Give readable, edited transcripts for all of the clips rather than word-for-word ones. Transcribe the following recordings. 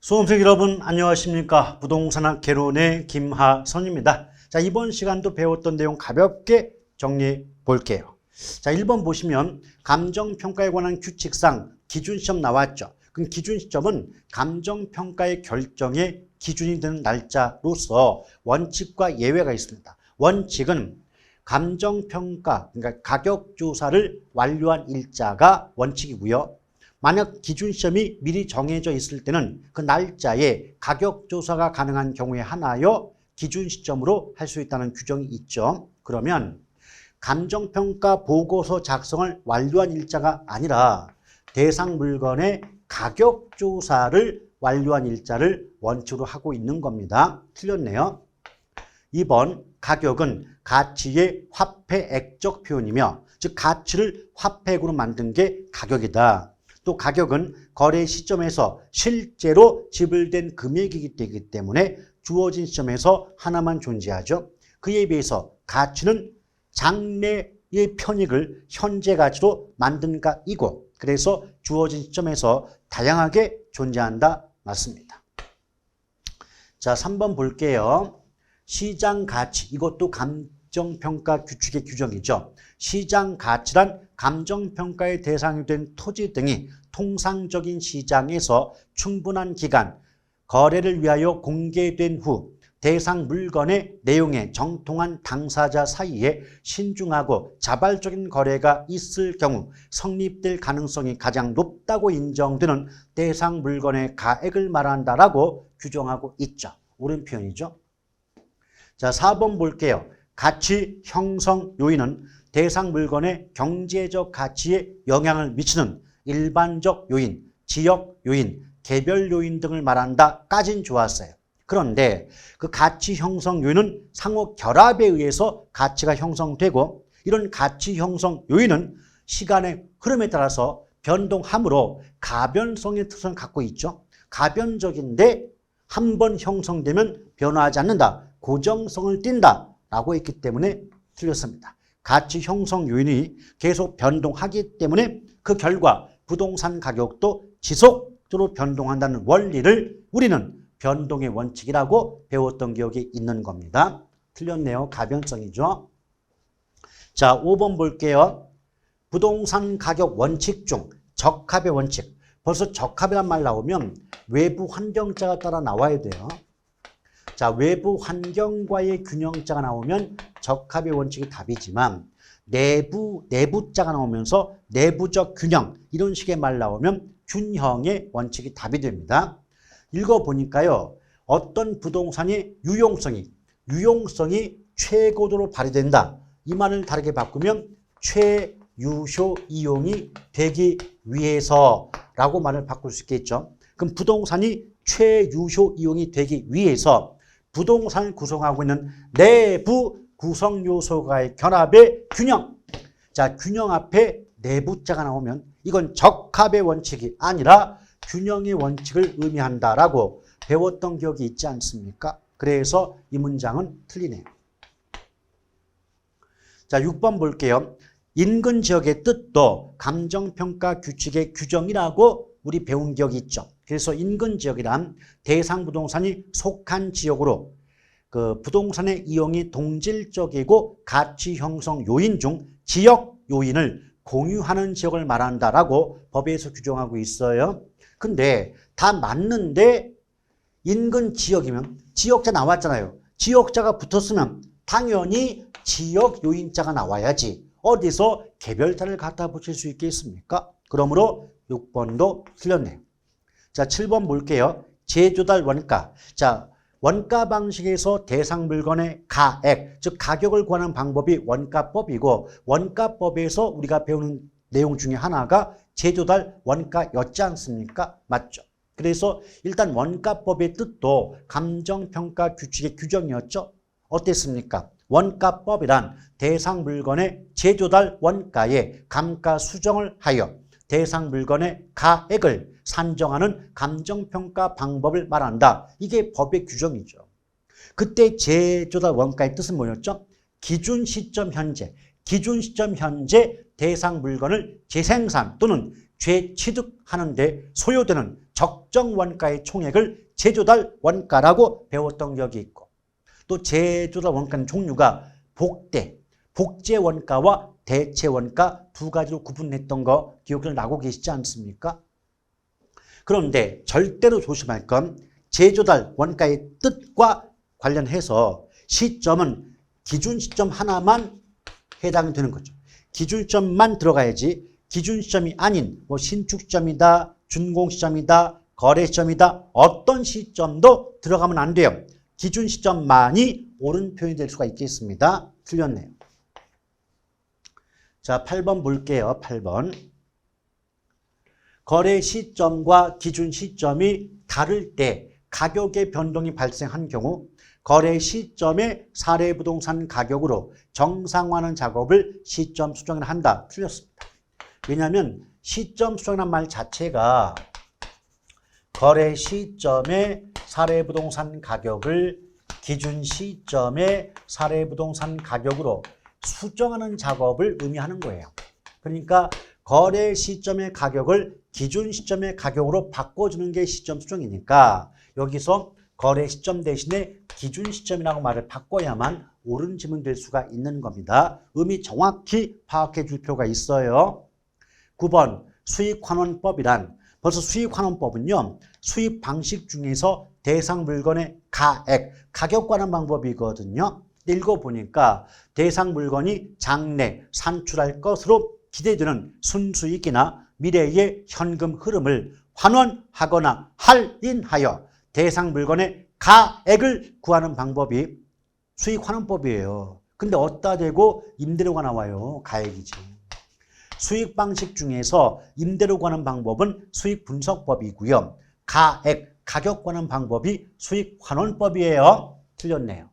수험생 여러분 안녕하십니까? 부동산학 개론의 김하선입니다. 자, 이번 시간도 배웠던 내용 가볍게 정리해 볼게요. 자, 1번 보시면 감정평가에 관한 규칙상 기준시점 나왔죠. 그럼 기준시점은 감정평가의 결정의 기준이 되는 날짜로서 원칙과 예외가 있습니다. 원칙은 감정평가, 그러니까 가격조사를 완료한 일자가 원칙이고요. 만약 기준시점이 미리 정해져 있을 때는 그 날짜에 가격조사가 가능한 경우에 하나여 기준시점으로 할 수 있다는 규정이 있죠. 그러면 감정평가 보고서 작성을 완료한 일자가 아니라 대상 물건의 가격조사를 완료한 일자를 원칙으로 하고 있는 겁니다. 틀렸네요. 2번 가격은 가치의 화폐액적 표현이며 즉 가치를 화폐액으로 만든 게 가격이다. 또 가격은 거래 시점에서 실제로 지불된 금액이기 때문에 주어진 시점에서 하나만 존재하죠. 그에 비해서 가치는 장래의 편익을 현재 가치로 만든 가이고 그래서 주어진 시점에서 다양하게 존재한다. 맞습니다. 자, 3번 볼게요. 시장 가치, 이것도 감정평가 규칙의 규정이죠. 시장 가치란 감정평가의 대상이 된 토지 등이 통상적인 시장에서 충분한 기간, 거래를 위하여 공개된 후 대상 물건의 내용에 정통한 당사자 사이에 신중하고 자발적인 거래가 있을 경우 성립될 가능성이 가장 높다고 인정되는 대상 물건의 가액을 말한다라고 규정하고 있죠. 옳은 표현이죠. 자, 4번 볼게요. 가치 형성 요인은 대상 물건의 경제적 가치에 영향을 미치는 일반적 요인, 지역 요인, 개별 요인 등을 말한다까진 좋았어요. 그런데 그 가치 형성 요인은 상호 결합에 의해서 가치가 형성되고 이런 가치 형성 요인은 시간의 흐름에 따라서 변동하므로 가변성의 특성을 갖고 있죠. 가변적인데 한 번 형성되면 변화하지 않는다. 고정성을 띈다. 라고 했기 때문에 틀렸습니다. 가치 형성 요인이 계속 변동하기 때문에 그 결과 부동산 가격도 지속적으로 변동한다는 원리를 우리는 변동의 원칙이라고 배웠던 기억이 있는 겁니다. 틀렸네요. 가변성이죠. 자, 5번 볼게요. 부동산 가격 원칙 중 적합의 원칙. 벌써 적합이란 말 나오면 외부 환경자가 따라 나와야 돼요. 자, 외부 환경과의 균형자가 나오면 적합의 원칙이 답이지만 내부자가 나오면서 내부적 균형 이런 식의 말 나오면 균형의 원칙이 답이 됩니다. 읽어보니까요. 어떤 부동산의 유용성이 최고도로 발휘된다. 이 말을 다르게 바꾸면 최유효 이용이 되기 위해서라고 말을 바꿀 수 있겠죠. 그럼 부동산이 최유효 이용이 되기 위해서 부동산을 구성하고 있는 내부 구성 요소가의 결합의 균형. 자, 균형 앞에 내부자가 나오면 이건 적합의 원칙이 아니라 균형의 원칙을 의미한다라고 배웠던 기억이 있지 않습니까? 그래서 이 문장은 틀리네요. 자, 6번 볼게요. 인근 지역의 뜻도 감정평가 규칙의 규정이라고 우리 배운 기억이 있죠. 그래서 인근 지역이란 대상 부동산이 속한 지역으로 그 부동산의 이용이 동질적이고 가치 형성 요인 중 지역 요인을 공유하는 지역을 말한다라고 법에서 규정하고 있어요. 근데 다 맞는데 인근 지역이면 지역자 나왔잖아요. 지역자가 붙었으면 당연히 지역 요인자가 나와야지 어디서 개별자를 갖다 붙일 수 있겠습니까? 그러므로 6번도 틀렸네요. 자, 7번 볼게요. 제조달 원가. 자, 원가 방식에서 대상 물건의 가액, 즉 가격을 구하는 방법이 원가법이고 원가법에서 우리가 배우는 내용 중에 하나가 제조달 원가였지 않습니까? 맞죠? 그래서 일단 원가법의 뜻도 감정평가 규칙의 규정이었죠? 어땠습니까? 원가법이란 대상 물건의 제조달 원가에 감가 수정을 하여 대상 물건의 가액을 산정하는 감정평가 방법을 말한다. 이게 법의 규정이죠. 그때 제조달 원가의 뜻은 뭐였죠? 기준 시점 현재 대상 물건을 재생산 또는 죄취득하는데 소요되는 적정 원가의 총액을 제조달 원가라고 배웠던 기억이 있고, 또 제조달 원가는 종류가 복대, 복제 원가와 대체 원가 두 가지로 구분했던 거 기억을 나고 계시지 않습니까? 그런데 절대로 조심할 건 제조달 원가의 뜻과 관련해서 시점은 기준 시점 하나만 해당되는 거죠. 기준 시점만 들어가야지 기준 시점이 아닌 뭐 신축 시점이다, 준공 시점이다, 거래 시점이다, 어떤 시점도 들어가면 안 돼요. 기준 시점만이 옳은 표현이 될 수가 있겠습니다. 틀렸네요. 자, 8번 볼게요. 8번. 거래 시점과 기준 시점이 다를 때 가격의 변동이 발생한 경우 거래 시점의 사례 부동산 가격으로 정상화하는 작업을 시점 수정을 한다. 틀렸습니다. 왜냐하면 시점 수정이라는 말 자체가 거래 시점의 사례 부동산 가격을 기준 시점의 사례 부동산 가격으로 수정하는 작업을 의미하는 거예요. 그러니까 거래 시점의 가격을 기준 시점의 가격으로 바꿔주는 게 시점 수정이니까 여기서 거래 시점 대신에 기준 시점이라고 말을 바꿔야만 옳은 지문될 수가 있는 겁니다. 의미 정확히 파악해 줄 필요가 있어요. 9번 수익환원법이란, 벌써 수익환원법은요, 수익 방식 중에서 대상 물건의 가액, 가격 관한 방법이거든요. 읽어보니까 대상 물건이 장래 산출할 것으로 기대되는 순수익이나 미래의 현금 흐름을 환원하거나 할인하여 대상 물건의 가액을 구하는 방법이 수익환원법이에요. 근데 어디다 대고 임대료가 나와요. 가액이지. 수익 방식 중에서 임대료 관한 방법은 수익분석법이고요. 가액, 가격 관한 방법이 수익환원법이에요. 틀렸네요.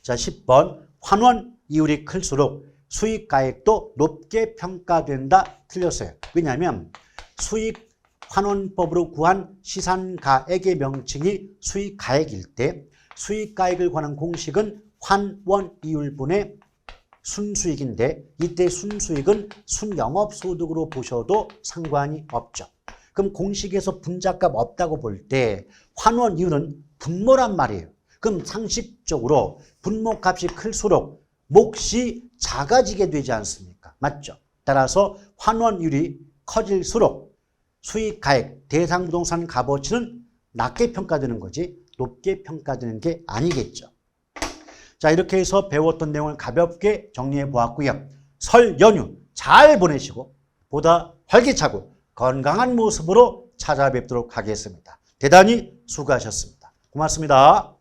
자, 10번. 환원 이율이 클수록 수익가액도 높게 평가된다. 틀렸어요. 왜냐하면 수익환원법으로 구한 시산가액의 명칭이 수익가액일 때 수익가액을 구하는 공식은 환원이율분의 순수익인데 이때 순수익은 순영업소득으로 보셔도 상관이 없죠. 그럼 공식에서 분자값 없다고 볼 때 환원이율은 분모란 말이에요. 그럼 상식적으로 분모값이 클수록 몫이 작아지게 되지 않습니까? 맞죠? 따라서 환원율이 커질수록 수익가액, 대상부동산 값어치는 낮게 평가되는 거지 높게 평가되는 게 아니겠죠. 자, 이렇게 해서 배웠던 내용을 가볍게 정리해 보았고요. 설 연휴 잘 보내시고 보다 활기차고 건강한 모습으로 찾아뵙도록 하겠습니다. 대단히 수고하셨습니다. 고맙습니다.